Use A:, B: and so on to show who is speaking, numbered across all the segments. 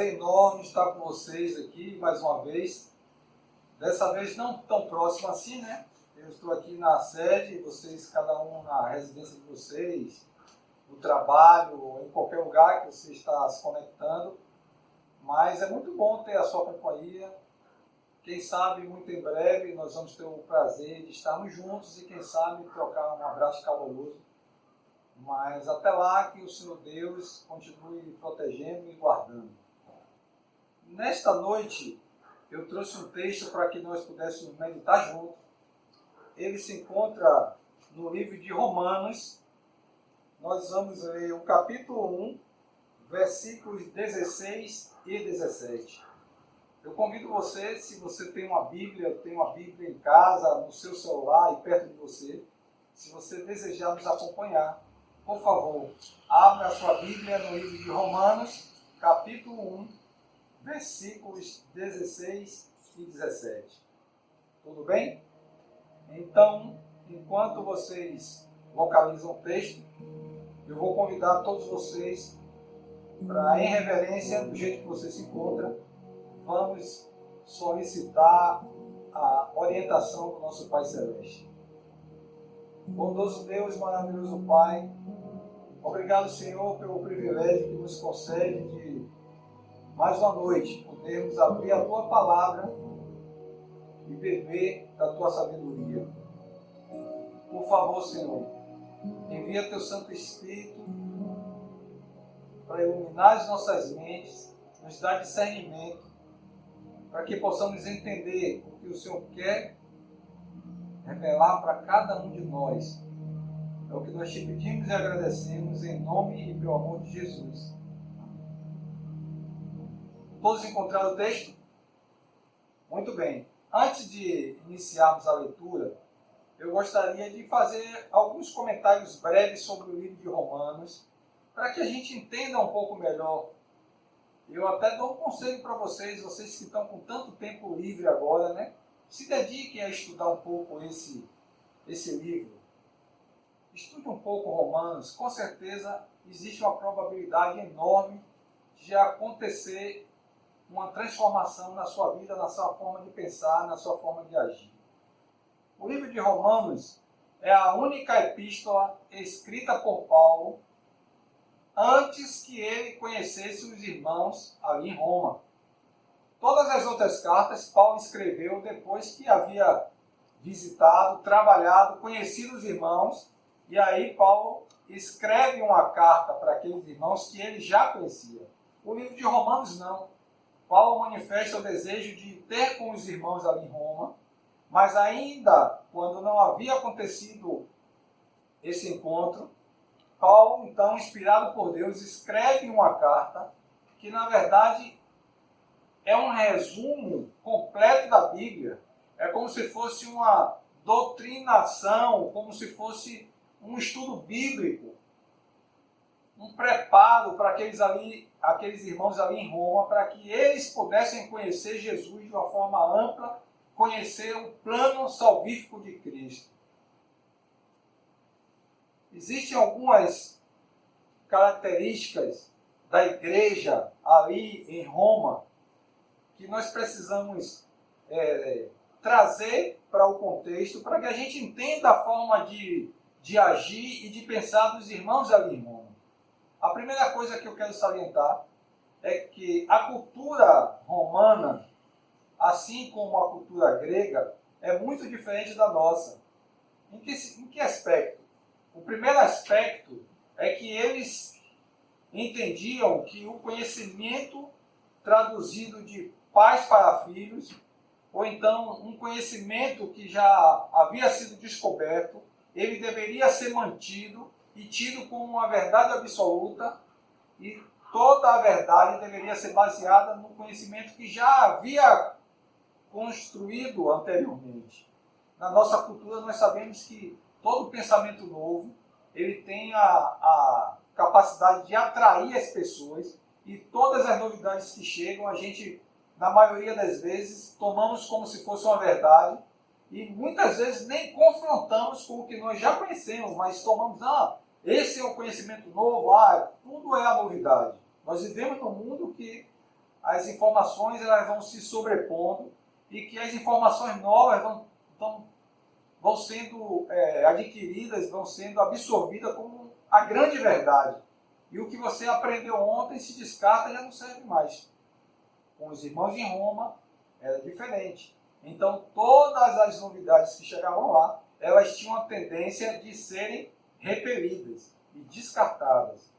A: prazer enorme estar com vocês aqui mais uma vez. Dessa vez não tão próximo assim, né? Eu estou aqui na sede, vocês, cada um na residência de vocês, no trabalho, ou em qualquer lugar que você está se conectando. Mas é muito bom ter a sua companhia. Quem sabe, muito em breve, nós vamos ter o prazer de estarmos juntos e, quem sabe, trocar um abraço caloroso. Mas até lá, que o Senhor Deus continue protegendo e guardando. Nesta noite, eu trouxe um texto para que nós pudéssemos meditar juntos. Ele se encontra no livro de Romanos. Nós vamos ler o capítulo 1, versículos 16 e 17. Eu convido você, se você tem uma Bíblia em casa, no seu celular e perto de você, se você desejar nos acompanhar, por favor, abra a sua Bíblia no livro de Romanos, capítulo 1, versículos 16 e 17. Tudo bem? Então, enquanto vocês localizam o texto, eu vou convidar todos vocês para, em reverência, do jeito que você se encontra, vamos solicitar a orientação do nosso Pai Celeste. Bondoso Deus, maravilhoso Pai, obrigado, Senhor, pelo privilégio que nos concede de, mais uma noite, podermos abrir a Tua Palavra e beber da Tua sabedoria. Por favor, Senhor, envia Teu Santo Espírito para iluminar as nossas mentes, nos dar discernimento, para que possamos entender o que o Senhor quer revelar para cada um de nós. É o que nós te pedimos e agradecemos em nome e pelo amor de Jesus. Todos encontraram o texto? Muito bem. Antes de iniciarmos a leitura, eu gostaria de fazer alguns comentários breves sobre o livro de Romanos, para que a gente entenda um pouco melhor. Eu até dou um conselho para vocês que estão com tanto tempo livre agora, né? Se dediquem a estudar um pouco esse livro. Estude um pouco Romanos. Com certeza existe uma probabilidade enorme de acontecer uma transformação na sua vida, na sua forma de pensar, na sua forma de agir. O livro de Romanos é a única epístola escrita por Paulo antes que ele conhecesse os irmãos ali em Roma. Todas as outras cartas Paulo escreveu depois que havia visitado, trabalhado, conhecido os irmãos, e aí Paulo escreve uma carta para aqueles irmãos que ele já conhecia. O livro de Romanos não. Paulo manifesta o desejo de ter com os irmãos ali em Roma, mas ainda quando não havia acontecido esse encontro, Paulo, então, inspirado por Deus, escreve uma carta que, na verdade, é um resumo completo da Bíblia. É como se fosse uma doutrinação, como se fosse um estudo bíblico, um preparo para aqueles irmãos ali em Roma, para que eles pudessem conhecer Jesus de uma forma ampla, conhecer o plano salvífico de Cristo. Existem algumas características da igreja ali em Roma que nós precisamos trazer para o contexto, para que a gente entenda a forma de agir e de pensar dos irmãos ali em Roma. A primeira coisa que eu quero salientar é que a cultura romana, assim como a cultura grega, é muito diferente da nossa. Em que aspecto? O primeiro aspecto é que eles entendiam que o conhecimento traduzido de pais para filhos, ou então um conhecimento que já havia sido descoberto, ele deveria ser mantido e tido como uma verdade absoluta, e toda a verdade deveria ser baseada no conhecimento que já havia construído anteriormente. Na nossa cultura nós sabemos que todo pensamento novo, ele tem a capacidade de atrair as pessoas, e todas as novidades que chegam, a gente, na maioria das vezes, tomamos como se fosse uma verdade, e muitas vezes nem confrontamos com o que nós já conhecemos, mas tomamos, esse é o conhecimento novo, tudo é a novidade. Nós vivemos num mundo que as informações elas vão se sobrepondo e que as informações novas vão sendo adquiridas, vão sendo absorvidas como a grande verdade. E o que você aprendeu ontem se descarta e já não serve mais. Com os irmãos em Roma era diferente. Então todas as novidades que chegavam lá, elas tinham a tendência de serem repelidas e descartadas.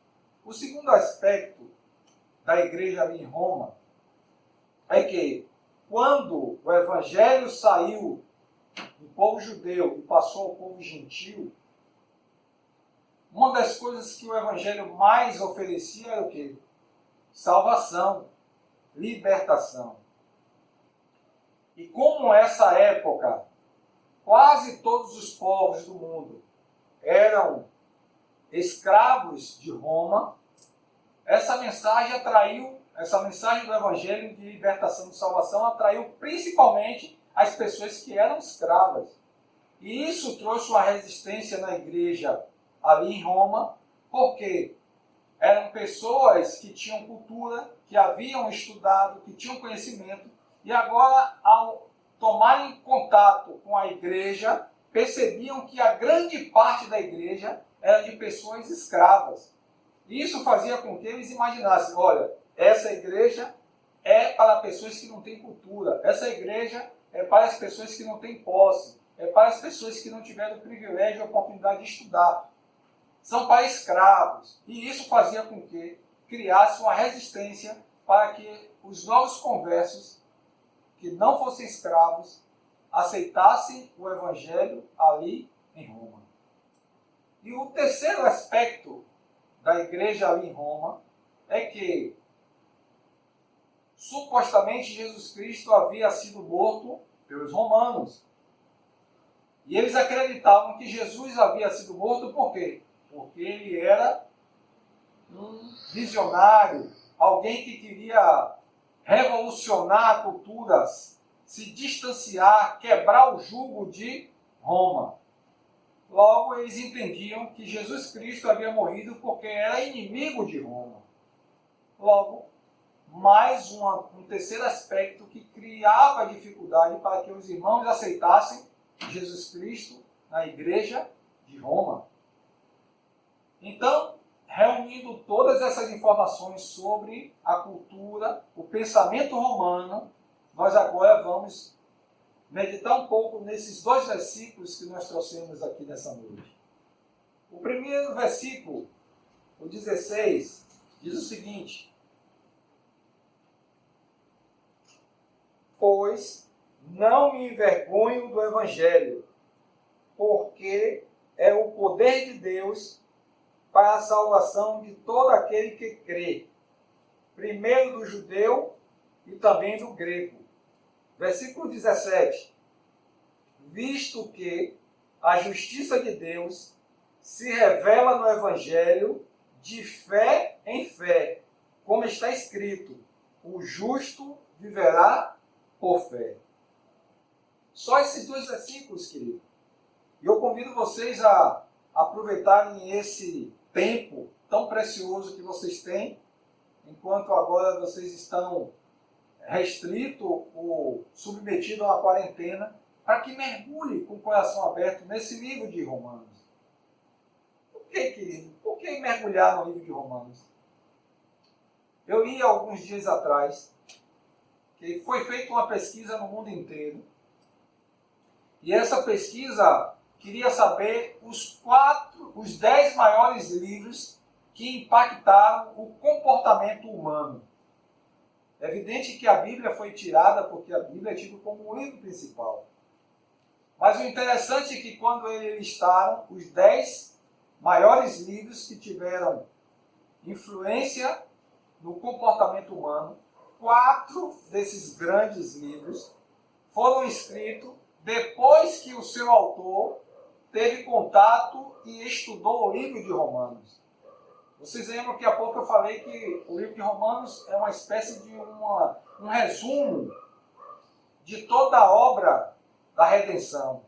A: O segundo aspecto da igreja ali em Roma é que quando o evangelho saiu do povo judeu e passou ao povo gentil, uma das coisas que o evangelho mais oferecia era o quê? Salvação, libertação. E como nessa época quase todos os povos do mundo eram escravos de Roma, essa mensagem do evangelho de libertação e salvação atraiu principalmente as pessoas que eram escravas. E isso trouxe uma resistência na igreja ali em Roma, porque eram pessoas que tinham cultura, que haviam estudado, que tinham conhecimento, e agora, ao tomarem contato com a igreja, percebiam que a grande parte da igreja era de pessoas escravas. Isso fazia com que eles imaginassem, olha, essa igreja é para pessoas que não têm cultura, essa igreja é para as pessoas que não têm posse, é para as pessoas que não tiveram o privilégio e a oportunidade de estudar. São para escravos. E isso fazia com que criasse uma resistência para que os novos conversos, que não fossem escravos, aceitassem o evangelho ali em Roma. E o terceiro aspecto da igreja ali em Roma é que supostamente Jesus Cristo havia sido morto pelos romanos. E eles acreditavam que Jesus havia sido morto por quê? Porque ele era um visionário, alguém que queria revolucionar culturas, se distanciar, quebrar o jugo de Roma. Logo, eles entendiam que Jesus Cristo havia morrido porque era inimigo de Roma. Logo, mais um terceiro aspecto que criava dificuldade para que os irmãos aceitassem Jesus Cristo na igreja de Roma. Então, reunindo todas essas informações sobre a cultura, o pensamento romano, nós agora vamos meditar um pouco nesses dois versículos que nós trouxemos aqui nessa noite. O primeiro versículo, o 16, diz o seguinte: pois não me envergonho do Evangelho, porque é o poder de Deus para a salvação de todo aquele que crê, primeiro do judeu e também do grego. Versículo 17. Visto que a justiça de Deus se revela no Evangelho de fé em fé, como está escrito, o justo viverá por fé. Só esses dois versículos, querido. E eu convido vocês a aproveitarem esse tempo tão precioso que vocês têm, enquanto agora vocês estão restritos ou submetidos a uma quarentena, para que mergulhe com o coração aberto nesse livro de Romanos. Por que, querido? Por que mergulhar no livro de Romanos? Eu li alguns dias atrás que foi feita uma pesquisa no mundo inteiro, e essa pesquisa queria saber os 10 maiores livros que impactaram o comportamento humano. É evidente que a Bíblia foi tirada porque a Bíblia é tida como o livro principal. Mas o interessante é que quando eles listaram os 10 maiores livros que tiveram influência no comportamento humano, 4 desses grandes livros foram escritos depois que o seu autor teve contato e estudou o livro de Romanos. Vocês lembram que há pouco eu falei que o livro de Romanos é uma espécie de um resumo de toda a obra da redenção.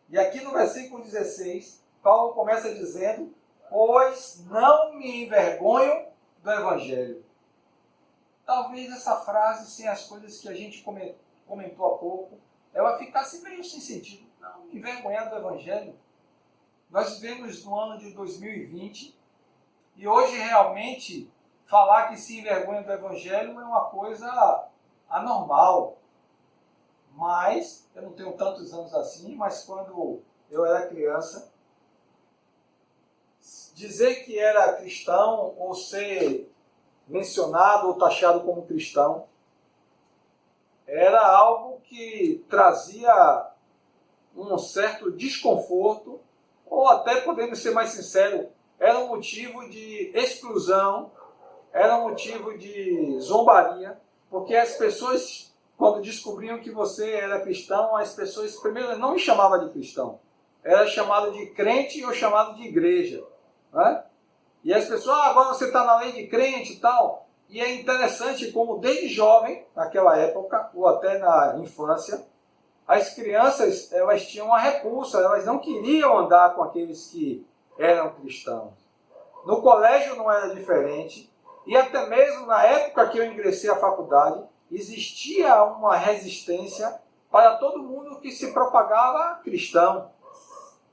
A: E aqui no versículo 16, Paulo começa dizendo: pois não me envergonho do Evangelho. talvez essa frase, sem as coisas que a gente comentou há pouco, ela ficasse meio sem sentido. Não, envergonhar do Evangelho. Nós vivemos no ano de 2020 e hoje realmente falar que se envergonha do Evangelho é uma coisa anormal. Mas, eu não tenho tantos anos assim, mas quando eu era criança, dizer que era cristão ou ser mencionado ou taxado como cristão era algo que trazia um certo desconforto, ou até, podemos ser mais sinceros, era um motivo de exclusão, era um motivo de zombaria, porque as pessoas, quando descobriam que você era cristão, as pessoas primeiro não me chamavam de cristão, era chamado de crente ou chamado de igreja, né? E as pessoas, agora você está na lei de crente e tal. E é interessante como desde jovem, naquela época, ou até na infância, as crianças, elas tinham uma repulsa, elas não queriam andar com aqueles que eram cristãos. No colégio não era diferente, e até mesmo na época que eu ingressei à faculdade, existia uma resistência para todo mundo que se propagava cristão.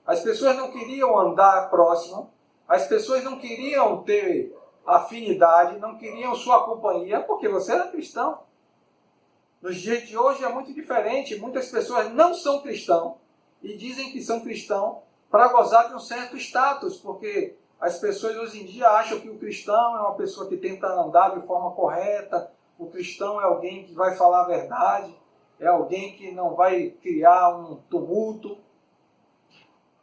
A: As pessoas não queriam andar próximo, as pessoas não queriam ter afinidade, não queriam sua companhia, porque você era cristão. Nos dias de hoje é muito diferente. Muitas pessoas não são cristãos e dizem que são cristãos para gozar de um certo status, porque as pessoas hoje em dia acham que o cristão é uma pessoa que tenta andar de forma correta, o cristão é alguém que vai falar a verdade, é alguém que não vai criar um tumulto.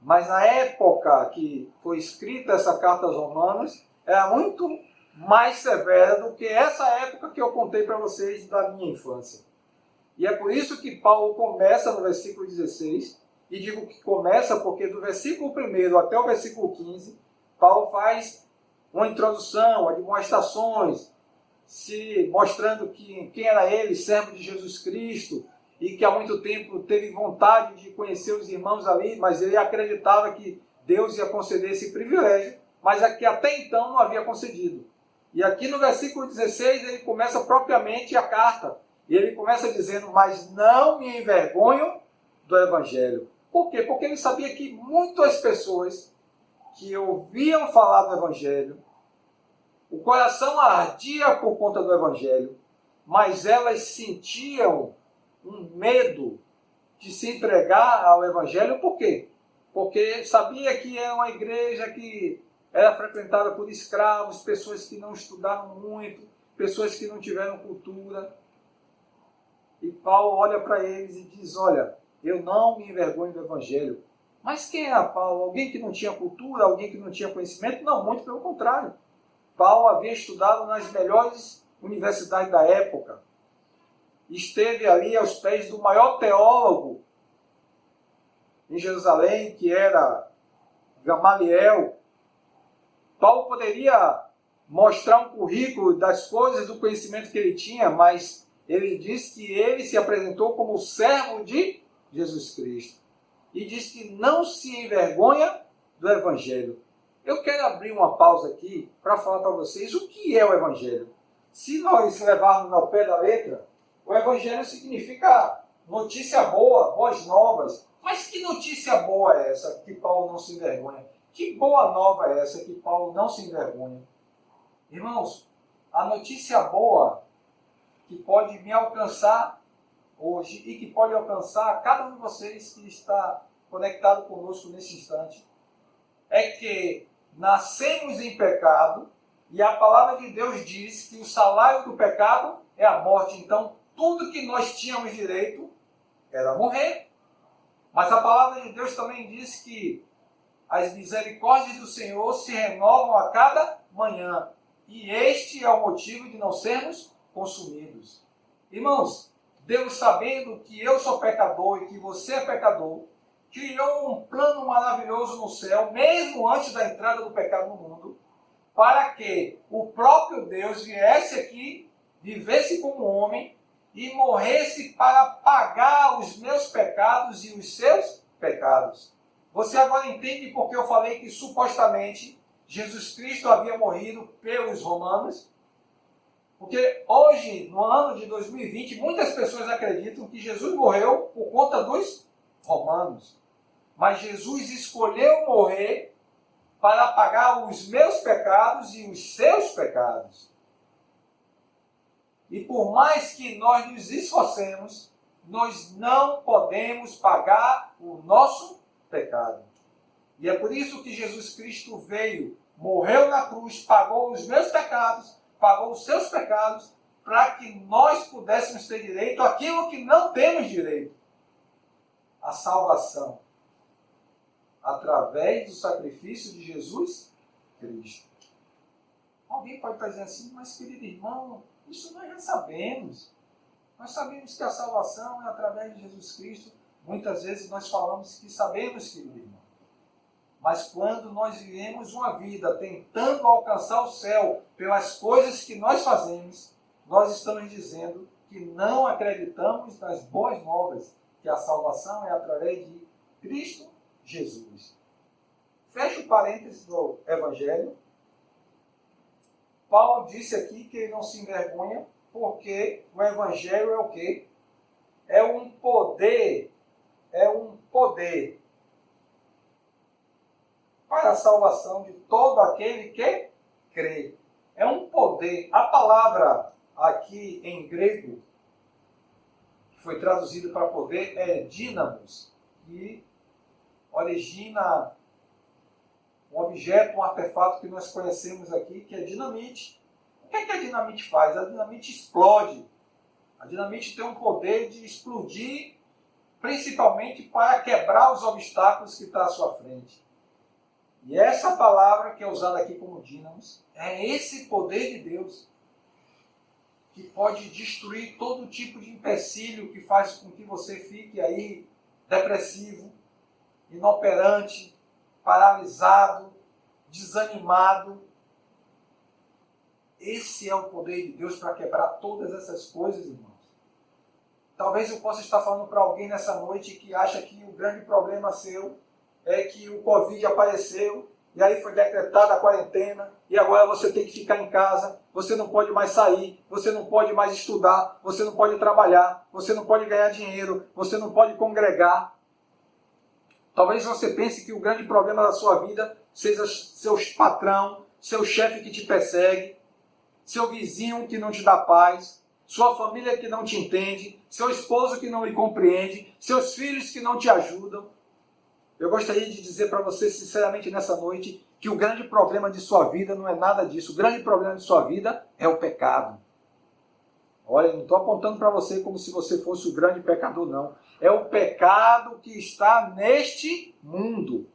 A: Mas na época que foi escrita essa carta aos Romanos, era muito mais severa do que essa época que eu contei para vocês da minha infância. E é por isso que Paulo começa no versículo 16, e digo que começa porque do versículo 1 até o versículo 15, Paulo faz uma introdução, admoestações, se mostrando quem era ele, servo de Jesus Cristo, e que há muito tempo teve vontade de conhecer os irmãos ali, mas ele acreditava que Deus ia conceder esse privilégio, mas que até então não havia concedido. E aqui no versículo 16 ele começa propriamente a carta, e ele começa dizendo, mas não me envergonho do Evangelho. Por quê? Porque ele sabia que muitas pessoas que ouviam falar do Evangelho, o coração ardia por conta do Evangelho, mas elas sentiam um medo de se entregar ao Evangelho. Por quê? Porque sabia que era uma igreja que era frequentada por escravos, pessoas que não estudaram muito, pessoas que não tiveram cultura. E Paulo olha para eles e diz, olha, eu não me envergonho do Evangelho. Mas quem era Paulo? Alguém que não tinha cultura? Alguém que não tinha conhecimento? Não, muito pelo contrário. Paulo havia estudado nas melhores universidades da época. Esteve ali aos pés do maior teólogo em Jerusalém, que era Gamaliel. Paulo poderia mostrar um currículo das coisas, do conhecimento que ele tinha, mas ele diz que ele se apresentou como servo de Jesus Cristo. E diz que não se envergonha do Evangelho. Eu quero abrir uma pausa aqui para falar para vocês o que é o Evangelho. Se nós levarmos ao pé da letra, o Evangelho significa notícia boa, boas novas. Mas que notícia boa é essa que Paulo não se envergonha? Que boa nova é essa que Paulo não se envergonha? Irmãos, a notícia boa que pode me alcançar hoje e que pode alcançar cada um de vocês que está conectado conosco nesse instante é que nascemos em pecado e a palavra de Deus diz que o salário do pecado é a morte. Então, tudo que nós tínhamos direito era morrer. Mas a palavra de Deus também diz que as misericórdias do Senhor se renovam a cada manhã. E este é o motivo de não sermos consumidos. Irmãos, Deus, sabendo que eu sou pecador e que você é pecador, criou um plano maravilhoso no céu, mesmo antes da entrada do pecado no mundo, para que o próprio Deus viesse aqui, vivesse como homem e morresse para pagar os meus pecados e os seus pecados. Você agora entende porque eu falei que supostamente Jesus Cristo havia morrido pelos romanos? Porque hoje, no ano de 2020, muitas pessoas acreditam que Jesus morreu por conta dos romanos. Mas Jesus escolheu morrer para pagar os meus pecados e os seus pecados. E por mais que nós nos esforcemos, nós não podemos pagar o nosso pecado. E é por isso que Jesus Cristo veio, morreu na cruz, pagou os meus pecados, pagou os seus pecados, para que nós pudéssemos ter direito àquilo que não temos direito. A salvação. Através do sacrifício de Jesus Cristo. Alguém pode estar dizendo assim, mas querido irmão, isso nós já sabemos. Nós sabemos que a salvação é através de Jesus Cristo. Muitas vezes nós falamos que sabemos, querido irmão. Mas quando nós vivemos uma vida tentando alcançar o céu pelas coisas que nós fazemos, nós estamos dizendo que não acreditamos nas boas novas, que a salvação é através de Cristo Jesus. Fecha o parênteses do Evangelho. Paulo disse aqui que ele não se envergonha, porque o Evangelho é o quê? É um poder para a salvação de todo aquele que crê. É um poder. A palavra aqui em grego, que foi traduzida para poder, é dínamos, que origina um objeto, um artefato que nós conhecemos aqui, que é dinamite. O que é que a dinamite faz? A dinamite explode. A dinamite tem um poder de explodir, principalmente para quebrar os obstáculos que estão à sua frente. E essa palavra que é usada aqui como dínamos, é esse poder de Deus que pode destruir todo tipo de empecilho que faz com que você fique aí depressivo, inoperante, paralisado, desanimado. Esse é o poder de Deus para quebrar todas essas coisas, irmãos. Talvez eu possa estar falando para alguém nessa noite que acha que o grande problema seu é que o Covid apareceu e aí foi decretada a quarentena e agora você tem que ficar em casa, você não pode mais sair, você não pode mais estudar, você não pode trabalhar, você não pode ganhar dinheiro, você não pode congregar. Talvez você pense que o grande problema da sua vida seja seu patrão, seu chefe que te persegue, seu vizinho que não te dá paz, sua família que não te entende, seu esposo que não lhe compreende, seus filhos que não te ajudam. Eu gostaria de dizer para você sinceramente nessa noite que o grande problema de sua vida não é nada disso. O grande problema de sua vida é o pecado. Olha, eu não estou apontando para você como se você fosse o grande pecador, não. É o pecado que está neste mundo.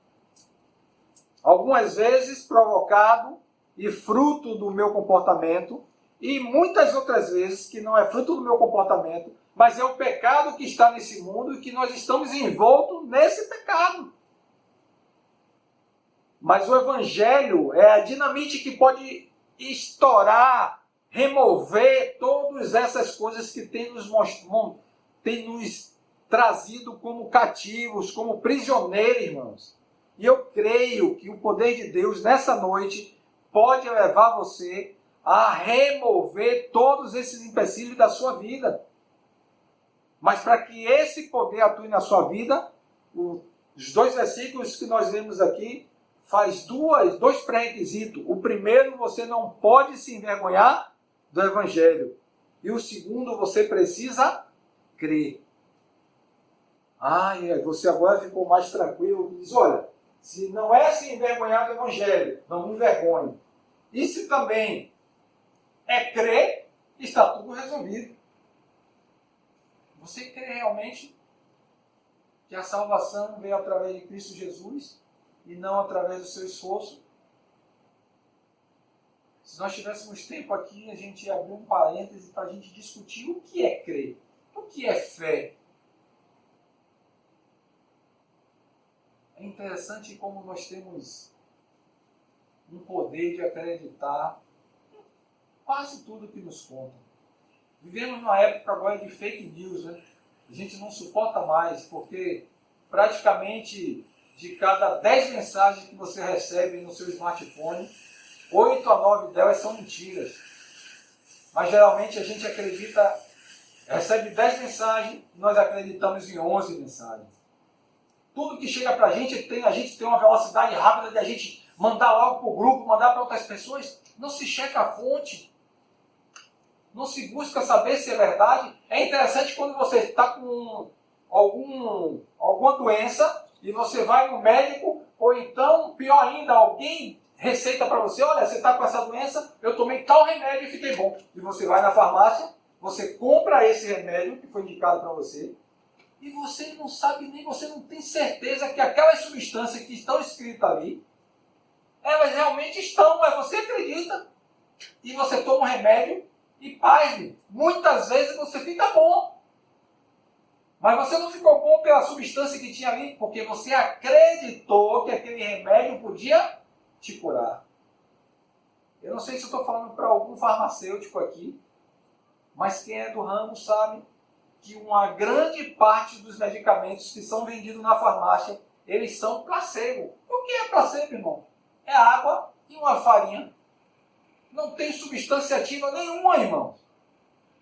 A: Algumas vezes provocado e fruto do meu comportamento, e muitas outras vezes que não é fruto do meu comportamento, mas é o pecado que está nesse mundo e que nós estamos envoltos nesse pecado. Mas o Evangelho é a dinamite que pode estourar, remover todas essas coisas que tem nos trazido como cativos, como prisioneiros, irmãos. E eu creio que o poder de Deus nessa noite pode levar você a remover todos esses empecilhos da sua vida. Mas para que esse poder atue na sua vida, os dois versículos que nós lemos aqui faz dois pré-requisitos. O primeiro, você não pode se envergonhar do Evangelho. E o segundo, você precisa crer. Você agora ficou mais tranquilo. Diz, olha, se não é se envergonhar do Evangelho, não me envergonhe. E se também é crer, está tudo resolvido. Você crê realmente que a salvação veio através de Cristo Jesus e não através do seu esforço? Se nós tivéssemos tempo aqui, a gente ia abrir um parêntese para a gente discutir o que é crer, o que é fé. É interessante como nós temos um poder de acreditar em quase tudo que nos contam. Vivemos numa época agora de fake news, né? A gente não suporta mais, porque praticamente de cada 10 mensagens que você recebe no seu smartphone, 8 a 9 delas são mentiras. Mas geralmente a gente acredita, recebe 10 mensagens, nós acreditamos em 11 mensagens. Tudo que chega para a gente tem uma velocidade rápida de a gente mandar logo para o grupo, mandar para outras pessoas. Não se checa a fonte. Não se busca saber se é verdade. É interessante quando você está com alguma doença e você vai no médico, ou então, pior ainda, alguém receita para você, olha, você está com essa doença, eu tomei tal remédio e fiquei bom. E você vai na farmácia, você compra esse remédio que foi indicado para você, e você não sabe nem, você não tem certeza que aquelas substâncias que estão escritas ali, elas realmente estão, mas você acredita, e você toma um remédio, e pasme, muitas vezes você fica bom. Mas você não ficou bom pela substância que tinha ali, porque você acreditou que aquele remédio podia te curar. Eu não sei se eu estou falando para algum farmacêutico aqui, mas quem é do ramo sabe que uma grande parte dos medicamentos que são vendidos na farmácia, eles são placebo. O que é placebo, irmão? É água e uma farinha. Não tem substância ativa nenhuma, irmão.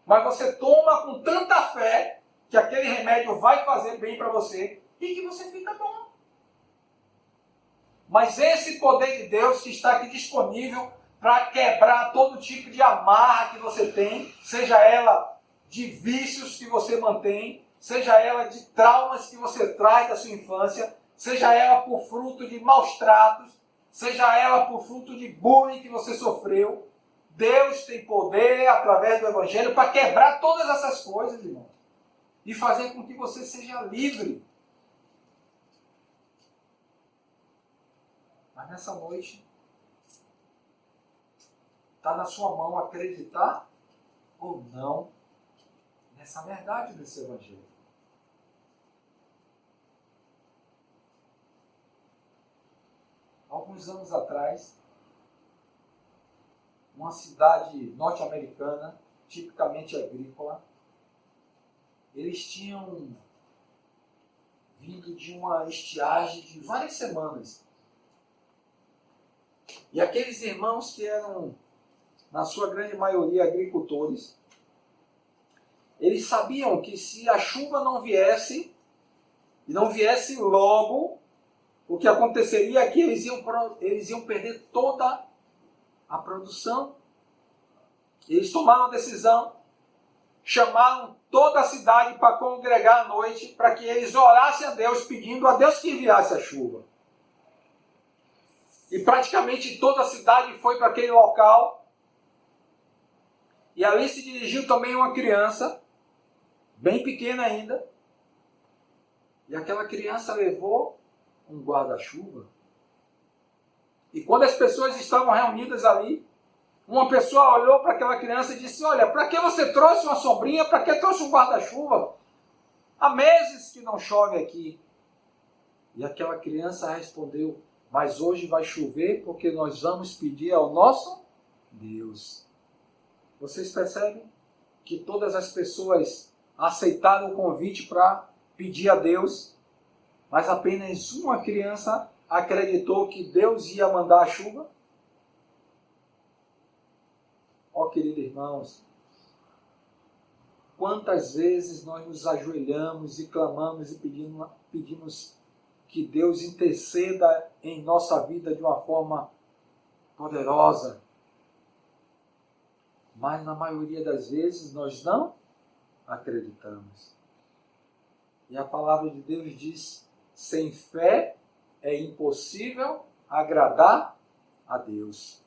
A: Mas você toma com tanta fé que aquele remédio vai fazer bem para você e que você fica bom. Mas esse poder de Deus que está aqui disponível para quebrar todo tipo de amarra que você tem, seja ela de vícios que você mantém, seja ela de traumas que você traz da sua infância, seja ela por fruto de maus tratos, seja ela por fruto de bullying que você sofreu, Deus tem poder, através do Evangelho, para quebrar todas essas coisas, irmão. E fazer com que você seja livre. Mas nessa noite, está na sua mão acreditar ou não nessa verdade desse Evangelho. Alguns anos atrás, uma cidade norte-americana, tipicamente agrícola, eles tinham vindo de uma estiagem de várias semanas. E aqueles irmãos que eram, na sua grande maioria, agricultores, eles sabiam que se a chuva não viesse, e não viesse logo, o que aconteceria é que eles iam perder toda a produção. Eles tomaram a decisão, chamaram toda a cidade para congregar à noite, para que eles orassem a Deus, pedindo a Deus que enviasse a chuva. E praticamente toda a cidade foi para aquele local, e ali se dirigiu também uma criança, bem pequena ainda, e aquela criança levou um guarda-chuva. E quando as pessoas estavam reunidas ali, uma pessoa olhou para aquela criança e disse, olha, para que você trouxe uma sombrinha, para que trouxe um guarda-chuva? Há meses que não chove aqui. E aquela criança respondeu, mas hoje vai chover porque nós vamos pedir ao nosso Deus. Vocês percebem que todas as pessoas aceitaram o convite para pedir a Deus, mas apenas uma criança acreditou que Deus ia mandar a chuva? Ó, queridos irmãos, quantas vezes nós nos ajoelhamos e clamamos e pedimos que Deus interceda em nossa vida de uma forma poderosa, mas na maioria das vezes nós não acreditamos. E a palavra de Deus diz, sem fé é impossível agradar a Deus.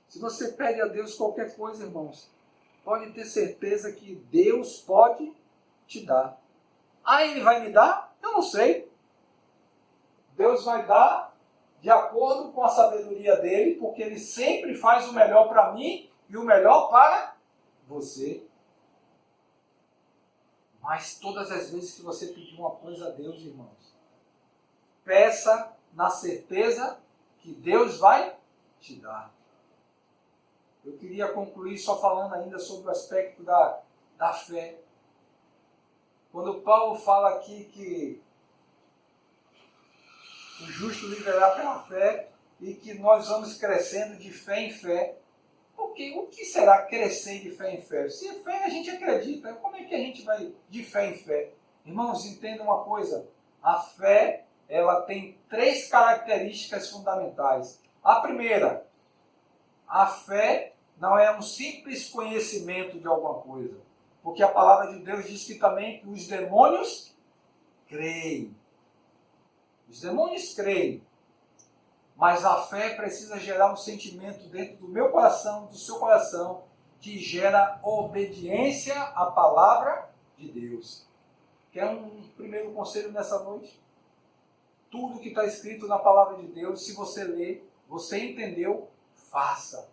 A: Se você pede a Deus qualquer coisa, irmãos, pode ter certeza que Deus pode te dar. Ah, Ele vai me dar? Eu não sei. Deus vai dar de acordo com a sabedoria dele, porque Ele sempre faz o melhor para mim e o melhor para você. Mas todas as vezes que você pedir uma coisa a Deus, irmãos, peça na certeza que Deus vai te dar. Eu queria concluir só falando ainda sobre o aspecto da fé. Quando Paulo fala aqui que o justo viverá pela fé e que nós vamos crescendo de fé em fé, Porque o que será crescer de fé em fé? Se é fé, a gente acredita. Como é que a gente vai de fé em fé? Irmãos, entendam uma coisa. A fé, ela tem 3 características fundamentais. A primeira, a fé não é um simples conhecimento de alguma coisa. Porque a palavra de Deus diz que também que os demônios creem. Os demônios creem. Mas a fé precisa gerar um sentimento dentro do meu coração, do seu coração, que gera obediência à palavra de Deus. Quer um primeiro conselho nessa noite? Tudo que está escrito na palavra de Deus, se você ler, você entendeu, faça.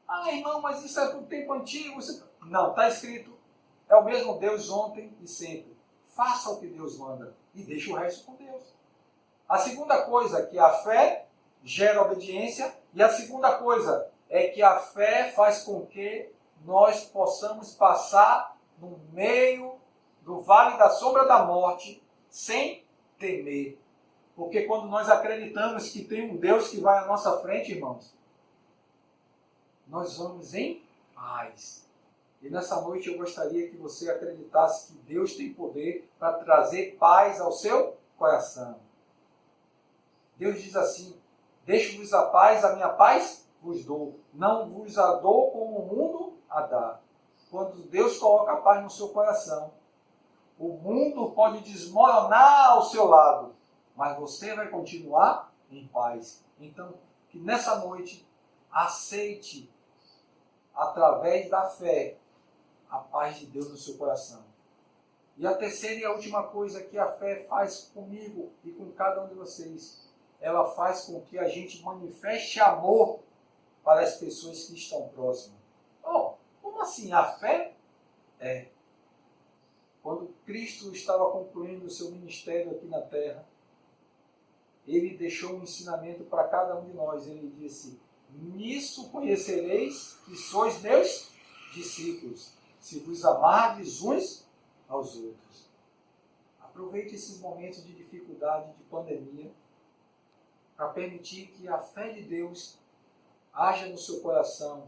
A: Ah, irmão, mas isso é do tempo antigo. Não, está escrito. É o mesmo Deus ontem e sempre. Faça o que Deus manda e deixe o resto com Deus. A segunda coisa é que a fé gera obediência. E a segunda coisa é que a fé faz com que nós possamos passar no meio do vale da sombra da morte sem temer. Porque quando nós acreditamos que tem um Deus que vai à nossa frente, irmãos, nós vamos em paz. E nessa noite eu gostaria que você acreditasse que Deus tem poder para trazer paz ao seu coração. Deus diz assim: deixo-vos a paz, a minha paz vos dou. Não vos a dou como o mundo a dá. Quando Deus coloca a paz no seu coração, o mundo pode desmoronar ao seu lado, mas você vai continuar em paz. Então, que nessa noite, aceite, através da fé, a paz de Deus no seu coração. E a terceira e a última coisa que a fé faz comigo e com cada um de vocês, ela faz com que a gente manifeste amor para as pessoas que estão próximas. Oh, como assim? A fé é. Quando Cristo estava concluindo o seu ministério aqui na terra, ele deixou um ensinamento para cada um de nós. Ele disse: nisso conhecereis que sois meus discípulos, se vos amardes uns aos outros. Aproveite esses momentos de dificuldade, de pandemia, para permitir que a fé de Deus haja no seu coração.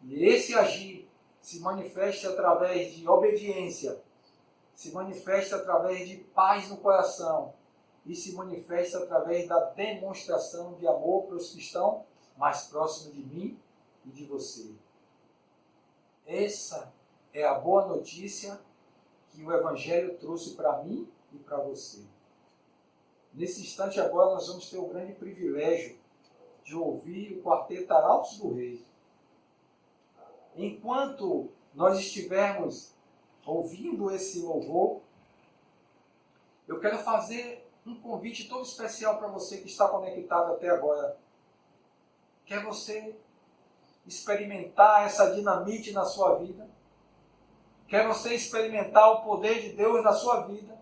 A: E esse agir se manifeste através de obediência, se manifeste através de paz no coração e se manifeste através da demonstração de amor para os que estão mais próximos de mim e de você. Essa é a boa notícia que o Evangelho trouxe para mim e para você. Nesse instante agora nós vamos ter o grande privilégio de ouvir o quarteto Arautos do Rei. Enquanto nós estivermos ouvindo esse louvor, eu quero fazer um convite todo especial para você que está conectado até agora. Quer você experimentar essa dinamite na sua vida? Quer você experimentar o poder de Deus na sua vida?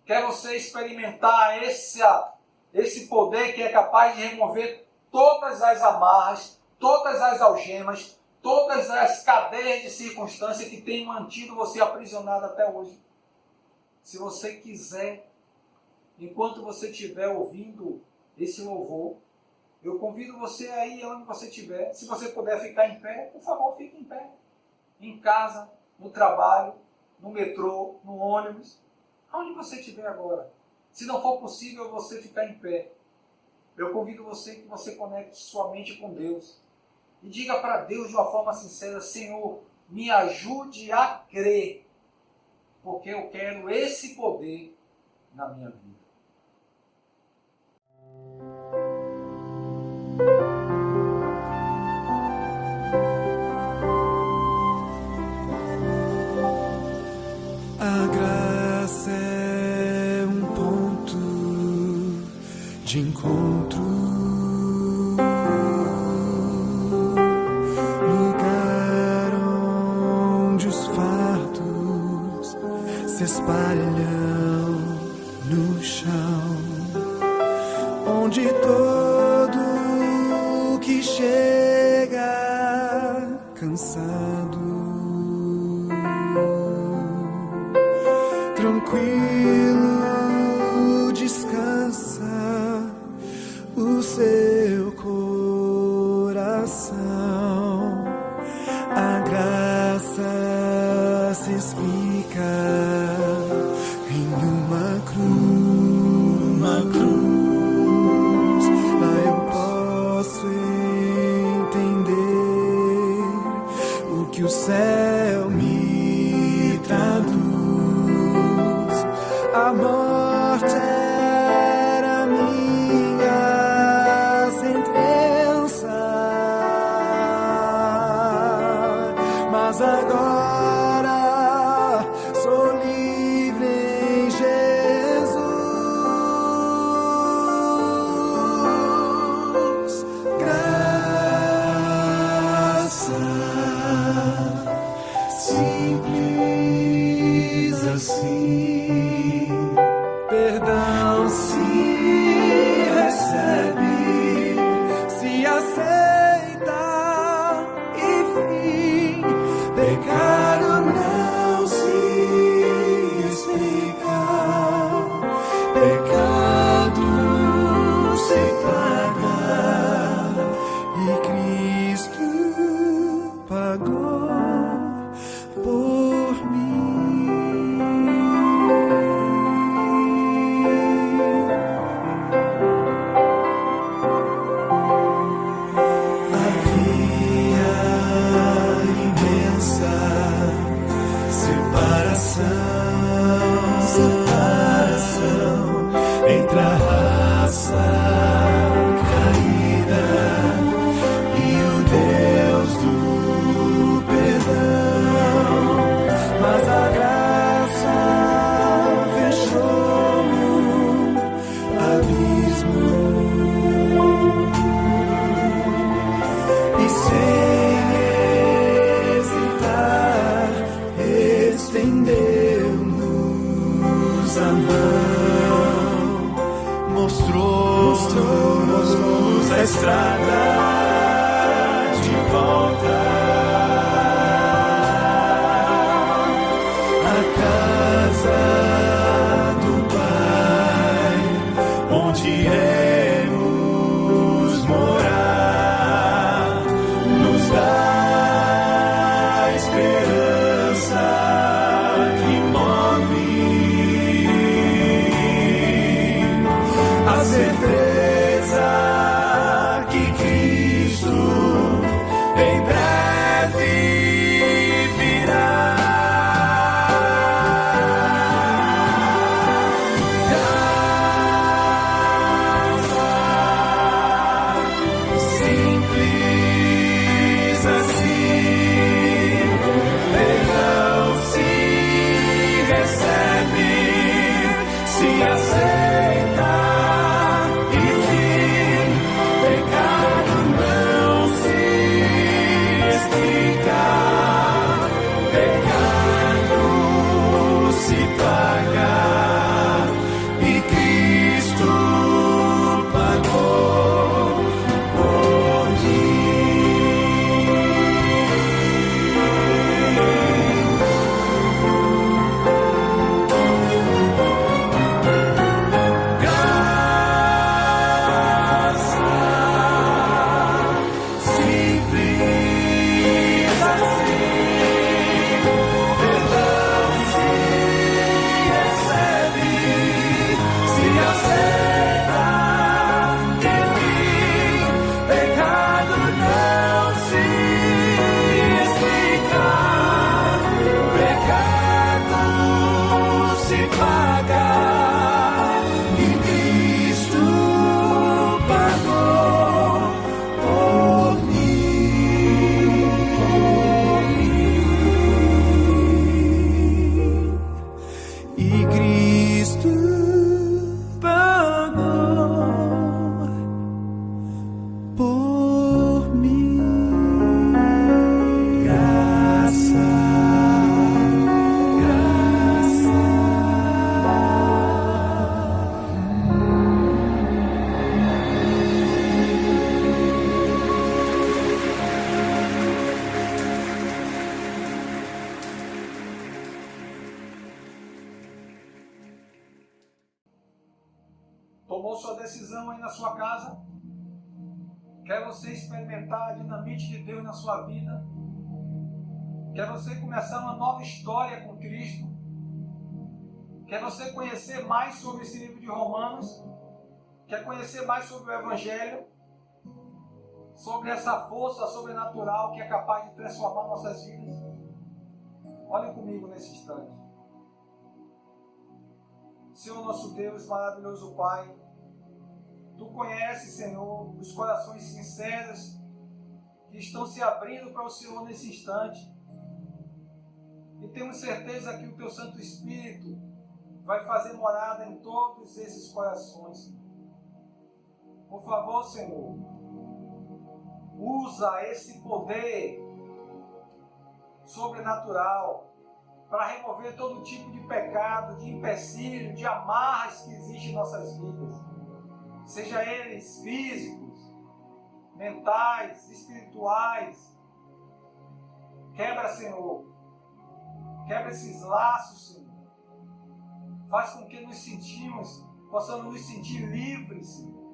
A: Quer você experimentar esse poder que é capaz de remover todas as amarras, todas as algemas, todas as cadeias de circunstância que têm mantido você aprisionado até hoje? Se você quiser, enquanto você estiver ouvindo esse louvor, eu convido você aí onde você estiver. Se você puder ficar em pé, por favor, fique em pé. Em casa, no trabalho, no metrô, no ônibus, aonde você estiver agora. Se não for possível você ficar em pé, eu convido você que você conecte sua mente com Deus e diga para Deus de uma forma sincera: Senhor, me ajude a crer, porque eu quero esse poder na minha vida.
B: A graça é um ponto de encontro, lugar onde os fardos se espalham no chão, onde todo que chega cansado tranquilo descansa o seu coração. mão mostrou-nos a estrada de volta à casa do Pai, onde iremos morar, nos dá esperança que move, a certeza que Cristo em breve virá. Simples assim, perdão se recebe, se aceita e fim, pecado não se explica, pecado se paga e Cristo pagou por simples assim, perdão se recebe, se aceita e fim, pecado não se explica, pecado se paga e Cristo pagou por mim. E Cristo pagou por mim. Graça.
A: Tomou sua decisão aí na sua casa? Quer você experimentar a dinamite de Deus na sua vida? Quer você começar uma nova história com Cristo? Quer você conhecer mais sobre esse livro de Romanos? Quer conhecer mais sobre o Evangelho? Sobre essa força sobrenatural que é capaz de transformar nossas vidas? Olhem comigo nesse instante. Senhor nosso Deus, maravilhoso Pai, Tu conheces, Senhor, os corações sinceros que estão se abrindo para o Senhor nesse instante. E temos certeza que o Teu Santo Espírito vai fazer morada em todos esses corações. Por favor, Senhor, usa esse poder sobrenatural para remover todo tipo de pecado, de empecilho, de amarras que existem em nossas vidas. Seja eles físicos, mentais, espirituais. Quebra, Senhor. Quebra esses laços, Senhor. Faz com que possamos nos sentir livres, Senhor.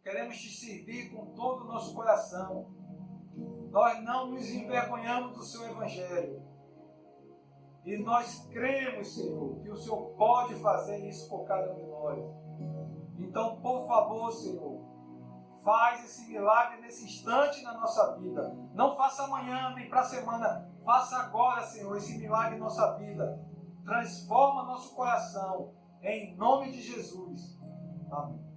A: Queremos Te servir com todo o nosso coração. Nós não nos envergonhamos do Seu Evangelho. E nós cremos, Senhor, que o Senhor pode fazer isso por cada um de nós. Então, por favor, Senhor, faz esse milagre nesse instante na nossa vida. Não faça amanhã, nem para a semana. Faça agora, Senhor, esse milagre em nossa vida. Transforma nosso coração. Em nome de Jesus. Amém.